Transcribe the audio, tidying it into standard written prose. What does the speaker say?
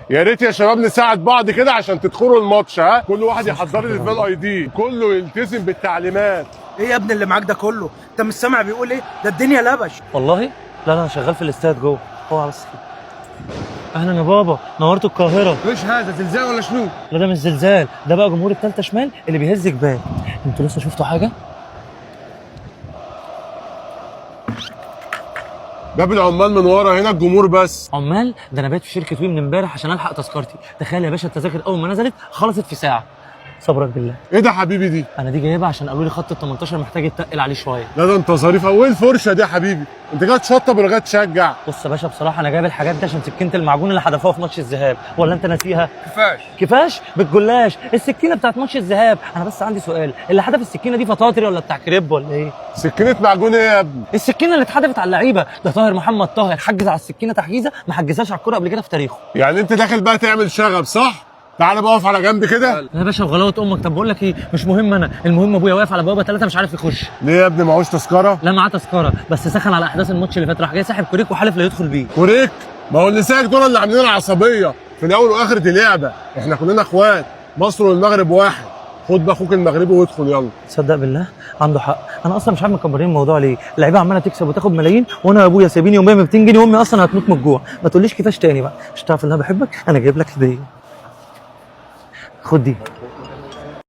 يا ريت يا شباب نساعد بعض كده عشان تدخلوا الماتش. ها كل واحد يحضر لي الفال اي دي، كله يلتزم بالتعليمات. ايه يا ابني اللي معاك ده كله؟ انت مش سامع بيقول ايه؟ ده الدنيا لبش. والله لا لا، انا شغال في الاستاد جوه. اوعى بس كده. اهلا يا بابا، نورتوا القاهره. ايش هذا زلزال ولا شنو؟ لا ده مش زلزال، ده بقى جمهور التالتة شمال اللي بيهز جبال. انتوا لسه شفتوا حاجه؟ جاب العمال من ورا، هنا الجمهور بس. عمال؟ ده انا بايت في شركه وي من امبارح عشان الحق تذكرتي. تخيل يا باشا، التذاكر اول ما نزلت خلصت في ساعه. صبرك بالله. ايه ده حبيبي دي؟ انا دي جايبها عشان قالوا لي خط ال 18 محتاج يتقل عليه شويه. لا ده انت ظريف قوي. ايه الفرشه دي يا حبيبي؟ انت جاي تشطب ولا جاي تشجع؟ بص يا باشا، بصراحه انا جايب الحاجات دي عشان سكينه المعجون اللي حدفوها في ماتش الذهاب، ولا انت ناسيها؟ كيفاش بالجلاش السكينه بتاعت ماتش الذهاب. انا بس عندي سؤال، اللي حدف السكينه دي فطاطري ولا بتاع كريب ولا ايه؟ سكينه معجون ايه يا ابني؟ السكينه اللي اتحدفت على اللعيبه. ده طاهر محمد طاهر حجز على السكينه تحجيزه ما حجزهاش على الكوره قبل كده في تاريخه. يعني انت داخل بقى تعمل شغب صح؟ تعالى بقى اقف على جنب كده. يا باشا وغلاوه امك. طب بقول لك ايه، مش مهم انا، المهم ابويا واقف على بوابه 3 مش عارف يخش. ليه يا ابني معهوش تذكره؟ لا معاه تذكره، بس سخن على احداث الماتش اللي فات، راح جاي ساحب كوريك وحالف لا يدخل بيه. كوريك؟ ما هو النساء الكوره اللي عاملين العصبيه في الاول واخر دي لعبه، احنا كلنا اخوات، مصر والمغرب واحد. خد بقى اخوك المغربي وادخل يلا. تصدق بالله عنده حق. انا اصلا مش عارف مكبرين الموضوع ليه. اللعيبه عماله تكسب وتاخد ملايين، وانا يا ابويا سايبين يوميا ب 200 جنيه وامي اصلا هتموت من الجوع. ما تقوليش كيفاش تاني بقى. مش تعرف ان انا بحبك؟ انا جايب لك هديه. خد دي.